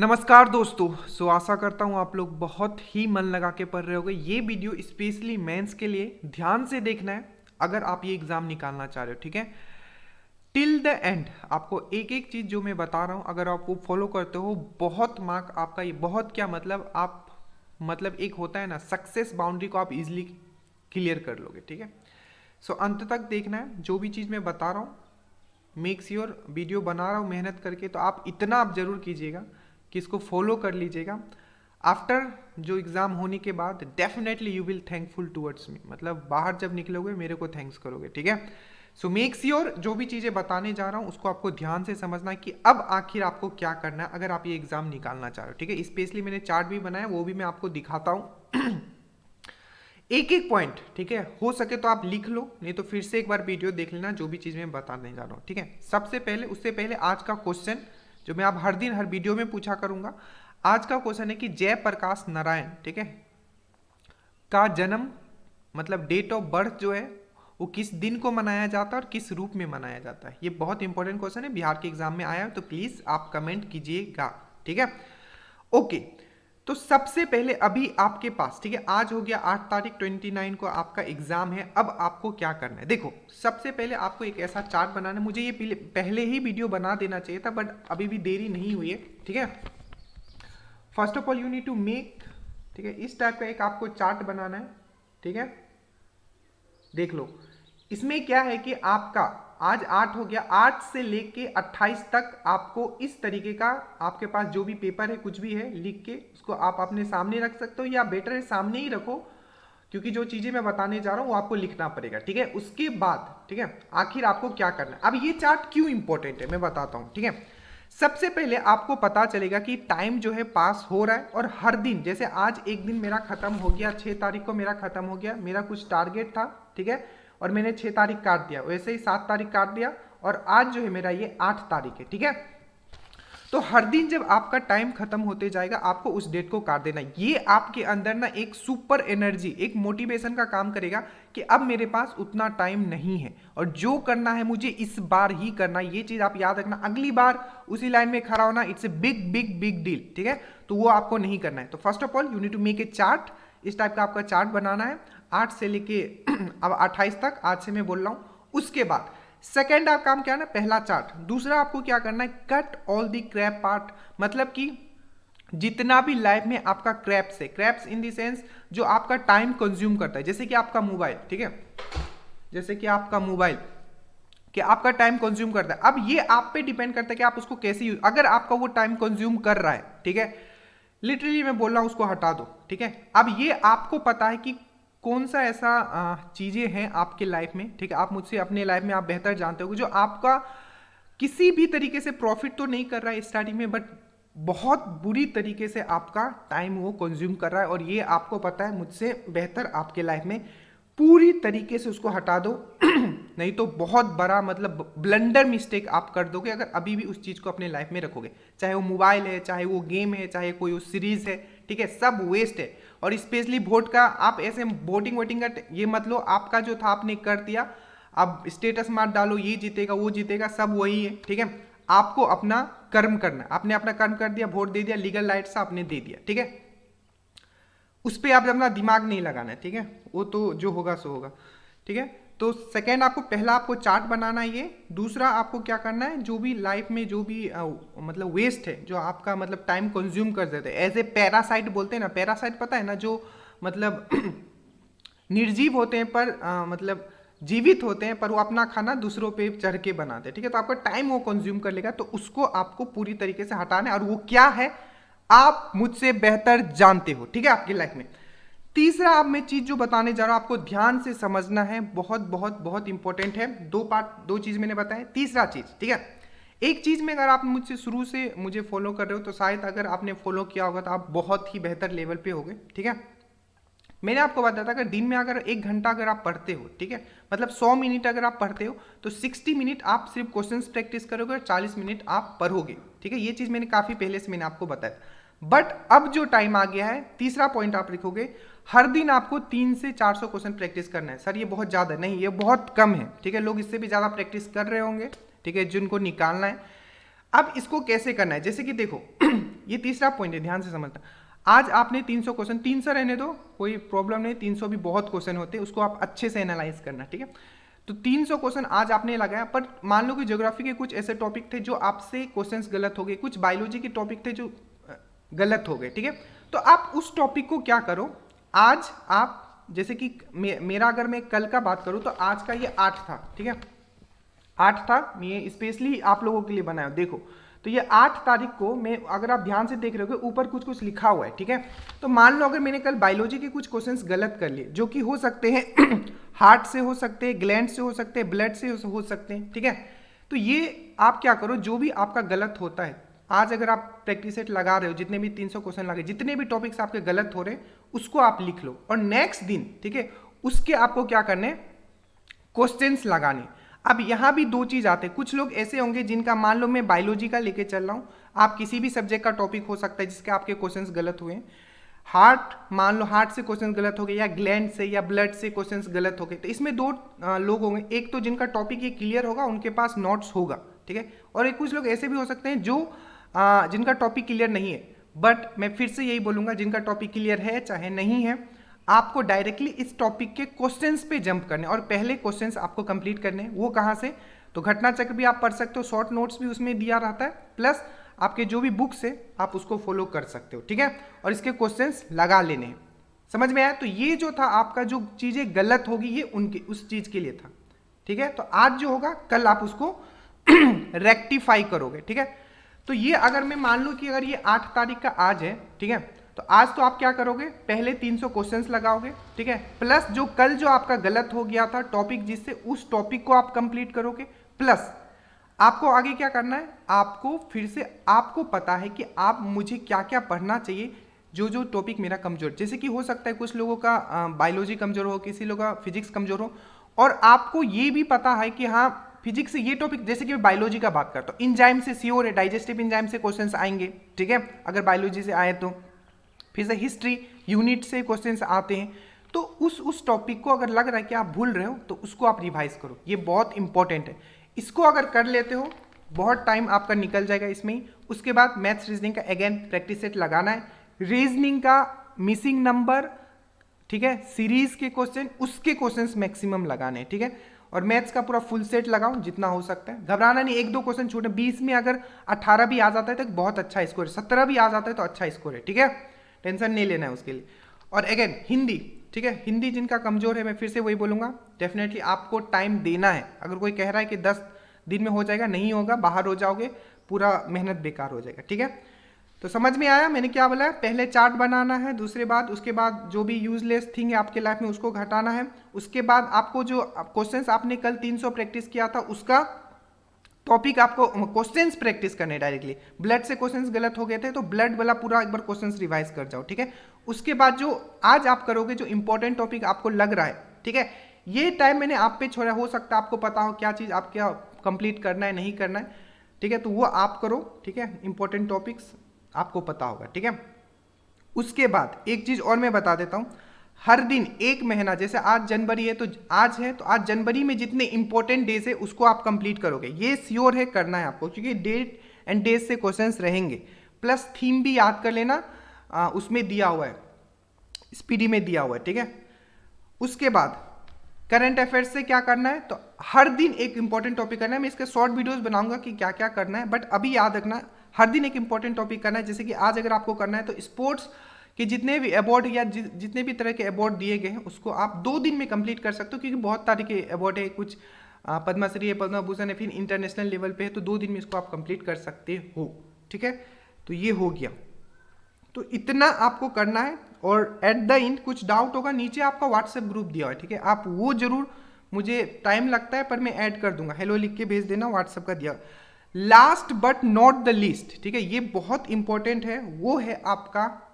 नमस्कार दोस्तों। आशा करता हूँ आप लोग बहुत ही मन लगा के पढ़ रहे होगे। ये वीडियो स्पेशली मेंस के लिए ध्यान से देखना है अगर आप ये एग्ज़ाम निकालना चाह रहे हो, ठीक है। टिल द एंड आपको एक एक चीज़ जो मैं बता रहा हूँ अगर आप वो फॉलो करते हो, बहुत मार्क आपका, ये बहुत क्या मतलब आप मतलब एक होता है ना सक्सेस बाउंड्री को आप इजीली क्लियर कर लोगे, ठीक है। अंत तक देखना है। जो भी चीज़ मैं बता रहा हूँ, मेक श्योर वीडियो बना रहा हूँ मेहनत करके, तो आप इतना आप जरूर कीजिएगा कि इसको फॉलो कर लीजिएगा। आफ्टर जो एग्ज़ाम होने के बाद definitely you will thankful towards me, मतलब बाहर जब निकलोगे मेरे को थैंक्स करोगे, ठीक है। मेक श्योर जो भी चीज़ें बताने जा रहा हूँ उसको आपको ध्यान से समझना है कि अब आखिर आपको क्या करना है अगर आप ये एग्ज़ाम निकालना चाह रहे हो, ठीक है। स्पेशली मैंने चार्ट भी बनाया, वो भी मैं आपको दिखाता हूँ एक एक पॉइंट, ठीक है। हो सके तो आप लिख लो, नहीं तो फिर से एक बार वीडियो देख लेना जो भी चीज़ मैं बताने जा रहा हूँ, ठीक है। सबसे पहले उससे पहले आज का क्वेश्चन जो मैं आप हर दिन हर वीडियो में पूछा करूंगा। आज का क्वेश्चन है कि जयप्रकाश नारायण, ठीक है, का जन्म मतलब डेट ऑफ बर्थ जो है वो किस दिन को मनाया जाता है और किस रूप में मनाया जाता है। ये बहुत इंपॉर्टेंट क्वेश्चन है, बिहार के एग्जाम में आया है, तो प्लीज आप कमेंट कीजिएगा, ठीक है। ओके, तो सबसे पहले अभी आपके पास, ठीक है, आज हो गया 8 तारीख, 29 को आपका एग्जाम है। अब आपको क्या करना है, देखो सबसे पहले आपको एक ऐसा चार्ट बनाना है। मुझे ये पहले ही वीडियो बना देना चाहिए था, बट अभी भी देरी नहीं हुई है, ठीक है। First of all you need to make, ठीक है, इस टाइप का एक आपको चार्ट बनाना है, ठीक है। देख लो इसमें क्या है कि आपका आज 8 हो गया, 8 से लेके 28 तक आपको इस तरीके का आपके पास जो भी पेपर है कुछ भी है लिख के उसको आप अपने सामने रख सकते हो, या बेटर है सामने ही रखो, क्योंकि जो चीजें मैं बताने जा रहा हूं वो आपको लिखना पड़ेगा, ठीक है। उसके बाद, ठीक है, आखिर आपको क्या करना है। अब ये चार्ट क्यों इंपॉर्टेंट है मैं बताता हूं, ठीक है। सबसे पहले आपको पता चलेगा कि टाइम जो है पास हो रहा है, और हर दिन जैसे आज एक दिन मेरा खत्म हो गया, 6 तारीख को मेरा खत्म हो गया, मेरा कुछ टारगेट था, ठीक है, और मैंने 6 तारीख काट दिया, वैसे ही 7 तारीख काट दिया, और आज जो है मेरा ये 8 तारीख है, ठीक है। तो हर दिन जब आपका टाइम खत्म होते जाएगा आपको उस डेट को काट देना। ये आपके अंदर ना एक सुपर एनर्जी, एक मोटिवेशन का काम करेगा कि अब मेरे पास उतना टाइम नहीं है और जो करना है मुझे इस बार ही करना है। ये चीज आप याद रखना, अगली बार उसी लाइन में खड़ा होना it's a big big big deal, ठीक है, तो वो आपको नहीं करना है। तो first of all you need to make a chart, इस टाइप का आपका चार्ट बनाना है 8 से लेके अब 28 तक, आज से मैं बोल रहा हूं। उसके बाद सेकेंड आप काम क्या है ना, पहला चार्ट। दूसरा आपको क्या करना है, cut all the crap part, मतलब कि जितना भी लाइफ में आपका क्रैप्स है, क्रैप्स इन दी सेंस जो आपका टाइम कंज्यूम करता है, जैसे कि आपका मोबाइल, ठीक है, जैसे कि आपका मोबाइल कि आपका टाइम कंज्यूम करता है। अब ये आप पे डिपेंड करता है कि आप उसको कैसे यूज, अगर आपका वो टाइम कंज्यूम कर रहा है, ठीक है, लिटरली मैं बोल रहा हूं उसको हटा दो, ठीक है। अब ये आपको पता है कि कौन सा ऐसा चीजें हैं आपके लाइफ में, ठीक है, आप मुझसे अपने लाइफ में आप बेहतर जानते हो, जो आपका किसी भी तरीके से प्रॉफिट तो नहीं कर रहा है स्टार्टिंग में, बट बहुत बुरी तरीके से आपका टाइम वो कंज्यूम कर रहा है, और ये आपको पता है मुझसे बेहतर आपके लाइफ में, पूरी तरीके से उसको हटा दो नहीं तो बहुत बड़ा मतलब ब्लंडर मिस्टेक आप कर दोगे अगर अभी भी उस चीज को अपने लाइफ में रखोगे। चाहे वो मोबाइल है, चाहे वो गेम है, चाहे कोई वो सीरीज है, ठीक है, सब वेस्ट है। और स्पेशली वोट का आप ऐसे वोटिंग वोटिंग का ये मत लो, आपका जो था आपने कर दिया, अब स्टेटस मार डालो, ये जीतेगा वो जीतेगा, सब वही है, ठीक है। आपको अपना कर्म करना है, आपने अपना कर्म कर दिया, वोट दे दिया, लीगल राइट से आपने दे दिया, ठीक है। उस पर आप अपना दिमाग नहीं लगाना है, ठीक है, वो तो जो होगा सो होगा, ठीक है। तो सेकेंड आपको पहला आपको चार्ट बनाना है ये। दूसरा आपको क्या करना है, जो भी लाइफ में जो भी मतलब वेस्ट है, जो आपका मतलब टाइम कंज्यूम कर देते हैं, एज ए पैरासाइट बोलते हैं ना, पैरासाइट पता है ना, जो मतलब निर्जीव होते हैं पर मतलब जीवित होते हैं पर वो अपना खाना दूसरों पे चढ़ के बनाते हैं, ठीक है। तो आपका टाइम वो कंज्यूम कर लेगा, तो उसको आपको पूरी तरीके से हटाना है, और वो क्या है आप मुझसे बेहतर जानते हो, ठीक है, आपकी लाइफ में। तीसरा अब मैं चीज जो बताने जा रहा हूं आपको ध्यान से समझना है, बहुत बहुत बहुत इंपॉर्टेंट है। दो पार्ट, दो चीज मैंने बताया, तीसरा चीज, ठीक है, एक चीज में अगर आप मुझसे शुरू से मुझे फॉलो कर रहे हो तो शायद अगर आपने फॉलो किया होगा तो आप बहुत ही बेहतर लेवल पे होगे, ठीक है। मैंने आपको बताया था अगर दिन में अगर 1 घंटा अगर आप पढ़ते हो, ठीक है, मतलब 100 मिनट अगर आप पढ़ते हो तो 60 मिनट आप सिर्फ क्वेश्चंस प्रैक्टिस करोगे और 40 मिनट आप पढ़ोगे, ठीक है। ये चीज मैंने काफी पहले से मैंने आपको बताया। बट अब जो टाइम आ गया है, तीसरा पॉइंट आप लिखोगे, हर दिन आपको 300 से 400 क्वेश्चन प्रैक्टिस करना है। सर ये बहुत ज्यादा नहीं, ये बहुत कम है, ठीक है, लोग इससे भी ज्यादा प्रैक्टिस कर रहे होंगे, ठीक है, जिनको निकालना है। अब इसको कैसे करना है, जैसे कि देखो ये तीसरा पॉइंट है, ध्यान से समझना। आज आपने 300 क्वेश्चन, 300 रहने दो, कोई प्रॉब्लम नहीं, 300 भी बहुत क्वेश्चन होते हैं, उसको आप अच्छे से एनालाइज करना, ठीक है। तो 300 क्वेश्चन आज आपने लगाया, पर मान लो कि ज्योग्राफी के कुछ ऐसे टॉपिक थे जो आपसे क्वेश्चंस गलत हो गए, कुछ बायोलॉजी के टॉपिक थे जो गलत हो गए, ठीक है। तो आप उस टॉपिक को क्या करो, आज आप जैसे कि मेरा अगर मैं कल का बात करूं तो आज का ये 8 था, ठीक है, 8 था, ये स्पेशली आप लोगों के लिए बनाया, देखो। तो ये 8 तारीख को मैं, अगर आप ध्यान से देख रहे हो ऊपर कुछ कुछ लिखा हुआ है, ठीक है। तो मान लो अगर मैंने कल बायोलॉजी के कुछ क्वेश्चंस गलत कर लिए, जो कि हो सकते हैं हार्ट से हो सकते हैं, ग्लैंड से हो सकते हैं, ब्लड से हो सकते हैं, ठीक है। तो ये आप क्या करो, जो भी आपका गलत होता है, आज अगर आप प्रैक्टिस सेट लगा रहे हो, जितने भी 300 क्वेश्चन लगे, जितने भी टॉपिक्स आपके गलत हो रहे हैं उसको आप लिख लो, और नेक्स्ट दिन, ठीक है, उसके आपको क्या करने, क्वेश्चंस लगाने। अब यहाँ भी दो चीज आते हैं, कुछ लोग ऐसे होंगे जिनका, मान लो मैं बायोलॉजी का लेके चल रहा हूँ, आप किसी भी सब्जेक्ट का टॉपिक हो सकता है जिसके आपके क्वेश्चंस गलत हुए हैं, हार्ट, मान लो हार्ट से क्वेश्चन गलत हो गए, या ग्लैंड से या ब्लड से क्वेश्चंस गलत हो गए। तो इसमें दो लोग होंगे, एक तो जिनका टॉपिक ये क्लियर होगा, उनके पास नोट्स होगा, ठीक है, और एक कुछ लोग ऐसे भी हो सकते हैं जो जिनका टॉपिक क्लियर नहीं है। बट मैं फिर से यही बोलूंगा, जिनका टॉपिक क्लियर है चाहे नहीं है, आपको डायरेक्टली इस टॉपिक के क्वेश्चंस पे जंप करने और पहले क्वेश्चंस आपको कंप्लीट करने हैं। वो कहाँ से, तो घटना चक्र भी आप पढ़ सकते हो, शॉर्ट नोट्स भी उसमें दिया रहता है, प्लस आपके जो भी बुक्स है आप उसको फॉलो कर सकते हो, ठीक है, और इसके क्वेश्चंस लगा लेने हैं। समझ में आया। तो ये जो था आपका, जो चीजें गलत होगी ये उनकी उस चीज के लिए था, ठीक है। तो आज जो होगा कल आप उसको रेक्टिफाई करोगे, ठीक है। तो ये अगर मैं मान लूं कि अगर ये 8 तारीख का आज है, ठीक है, तो आज तो आप क्या करोगे, पहले 300 क्वेश्चंस लगाओगे, ठीक है, प्लस जो कल जो आपका गलत हो गया था टॉपिक, जिससे उस टॉपिक को आप कंप्लीट करोगे, प्लस आपको आगे क्या करना है, आपको फिर से आपको पता है कि आप मुझे क्या क्या पढ़ना चाहिए, जो जो टॉपिक मेरा कमजोर, जैसे कि हो सकता है कुछ लोगों का बायोलॉजी कमजोर हो, किसी लोगों का फिजिक्स कमजोर हो, और आपको ये भी पता है कि हाँ फिजिक्स से ये टॉपिक, जैसे कि मैं बायोलॉजी का बात करता हूँ, इंजाइम से श्योर है, डाइजेस्टिव इंजाइम से क्वेश्चंस आएंगे, ठीक है, अगर बायोलॉजी से आए तो। फिर से हिस्ट्री यूनिट से क्वेश्चंस आते हैं। तो उस टॉपिक को अगर लग रहा है कि आप भूल रहे हो तो उसको आप रिवाइज करो, ये बहुत इंपॉर्टेंट है। इसको अगर कर लेते हो बहुत टाइम आपका निकल जाएगा इसमें ही। उसके बाद मैथ्स रीजनिंग का अगेन प्रैक्टिस सेट लगाना है, रीजनिंग का मिसिंग नंबर, ठीक है, सीरीज के क्वेश्चन, उसके क्वेश्चंस मैक्सिमम लगाने हैं, ठीक है, और मैथ्स का पूरा फुल सेट लगाओ जितना हो सकता है, घबराना नहीं, एक दो क्वेश्चन छूटे, 20 में अगर 18 भी आ जाता है तो बहुत अच्छा स्कोर है, 17 भी आ जाता है तो अच्छा स्कोर है, ठीक है, टेंशन नहीं लेना है उसके लिए। और अगेन हिंदी, ठीक है, हिंदी जिनका कमजोर है, मैं फिर से वही बोलूंगा, डेफिनेटली आपको टाइम देना है। अगर कोई कह रहा है कि 10 दिन में हो जाएगा, नहीं होगा, बाहर हो जाओगे, पूरा मेहनत बेकार हो जाएगा, ठीक है। तो समझ में आया मैंने क्या बोला, पहले चार्ट बनाना है, दूसरे बात, उसके बाद जो भी यूजलेस थिंग है आपके लाइफ में उसको घटाना है, उसके बाद आपको जो क्वेश्चंस आपने कल 300 प्रैक्टिस किया था उसका टॉपिक आपको क्वेश्चंस प्रैक्टिस करने डायरेक्टली। ब्लड से क्वेश्चंस गलत हो गए थे तो ब्लड वाला पूरा एक बार क्वेश्चंस रिवाइज कर जाओ, ठीक है। उसके बाद जो आज आप करोगे, जो इंपॉर्टेंट टॉपिक आपको लग रहा है, ठीक है, ये टाइम मैंने आप पे छोड़ा, हो सकता है आपको पता हो क्या चीज आप क्या कंप्लीट करना है नहीं करना है, ठीक है, तो वो आप करो, ठीक है, इंपॉर्टेंट टॉपिक्स आपको पता होगा, ठीक है। उसके बाद एक चीज और मैं बता देता हूं, हर दिन एक महीना, जैसे आज जनवरी है तो आज है, तो आज जनवरी में जितने इंपॉर्टेंट डेज है उसको आप कंप्लीट करोगे, ये श्योर है, करना है आपको, क्योंकि डेट एंड डेज से क्वेश्चंस रहेंगे। प्लस थीम भी याद कर लेना, उसमें दिया हुआ है, स्पीडी में दिया हुआ है, ठीक है। उसके बाद करंट अफेयर्स से क्या करना है, तो हर दिन एक इंपॉर्टेंट टॉपिक करना है। मैं इसके शॉर्ट वीडियोस बनाऊंगा कि क्या क्या करना है, बट अभी याद रखना हर दिन एक इंपॉर्टेंट टॉपिक करना है। जैसे कि आज अगर आपको करना है तो स्पोर्ट्स कि जितने भी अवार्ड या जितने भी तरह के अवार्ड दिए गए हैं उसको आप 2 दिन में कंप्लीट कर सकते हो, क्योंकि बहुत तरह के अवार्ड है, कुछ पद्मश्री है, पद्म भूषण है, फिर इंटरनेशनल लेवल पे है, तो 2 दिन में इसको आप कंप्लीट कर सकते हो, ठीक है। तो ये हो गया, तो इतना आपको करना है। और एट द एंड कुछ डाउट होगा, नीचे आपका व्हाट्सएप ग्रुप दिया हुआ है, ठीक है, आप वो जरूर, मुझे टाइम लगता है पर मैं ऐड कर दूंगा, हेलो लिख के भेज देना, व्हाट्सएप का दिया। Last but not the least, ठीक है, ये बहुत इंपॉर्टेंट है, वो है आपका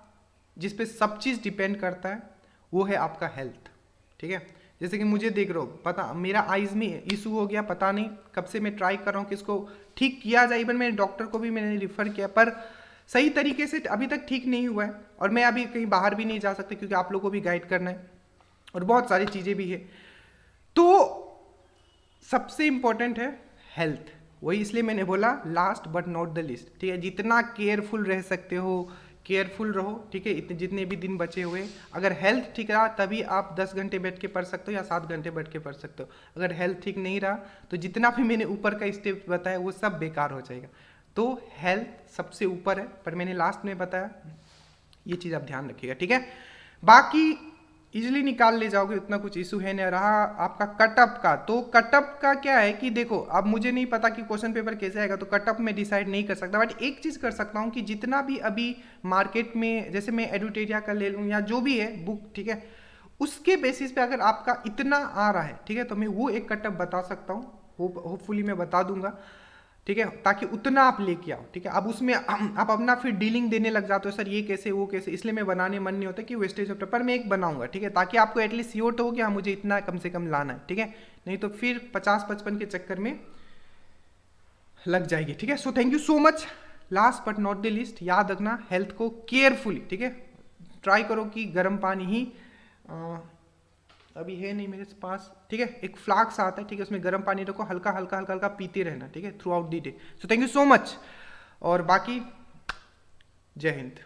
जिसपे सब चीज डिपेंड करता है, वो है आपका हेल्थ, ठीक है। जैसे कि मुझे देख रहे हो, पता मेरा आईज में इशू हो गया, पता नहीं कब से मैं ट्राई कर रहा हूँ कि इसको ठीक किया जाए, इवन मैंने डॉक्टर को भी मैंने रिफर किया, पर सही तरीके से अभी तक ठीक नहीं हुआ है, और मैं अभी कहीं बाहर भी नहीं जा सकता क्योंकि आप लोगों को भी गाइड करना है और बहुत सारी चीजें भी है। तो सबसे इंपॉर्टेंट है हेल्थ, वही इसलिए मैंने बोला last but not the list, ठीक है। जितना केयरफुल रह सकते हो केयरफुल रहो, ठीक है। इतने जितने भी दिन बचे हुए, अगर हेल्थ ठीक रहा तभी आप 10 घंटे बैठ के पढ़ सकते हो या 7 घंटे बैठ के पढ़ सकते हो। अगर हेल्थ ठीक नहीं रहा तो जितना भी मैंने ऊपर का स्टेप बताया वो सब बेकार हो जाएगा। तो हेल्थ सबसे ऊपर है, पर मैंने लास्ट में बताया, ये चीज़ आप ध्यान रखिएगा, ठीक है। बाकी इजिली निकाल ले जाओगे, उतना कुछ इशू है नहीं। रहा आपका कटअप का, तो कटअप का क्या है कि देखो अब मुझे नहीं पता कि क्वेश्चन पेपर कैसे आएगा, तो कटअप में डिसाइड नहीं कर सकता, बट एक चीज़ कर सकता हूँ कि जितना भी अभी मार्केट में, जैसे मैं एडुटेरिया का ले लूँ या जो भी है बुक, ठीक है, उसके बेसिस पे अगर आपका इतना आ रहा है, ठीक है, तो मैं वो एक कटअप बता सकता हूँ, होपफुली मैं बता दूंगा, ठीक है, ताकि उतना आप लेके आओ, ठीक है। अब उसमें आप अपना फिर डीलिंग देने लग जाते हो, सर ये कैसे वो कैसे, इसलिए मैं बनाने मन नहीं होता कि वेस्टेज ऑफ टाइम, पर मैं एक बनाऊंगा, ठीक है, ताकि आपको एटलीस्ट श्योर तो हो कि हाँ मुझे इतना कम से कम लाना है, ठीक है, नहीं तो फिर 50-55 के चक्कर में लग जाएगी, ठीक है। So thank you so much. Last but not the list, याद रखना हेल्थ को केयरफुली, ठीक है, ट्राई करो कि गर्म पानी ही अभी है नहीं मेरे पास, ठीक है, एक फ्लास्क आता है, ठीक है, उसमें गर्म पानी रखो, हल्का हल्का हल्का हल्का पीते रहना, ठीक है, through out the day. So thank you so much, और बाकी जय हिंद।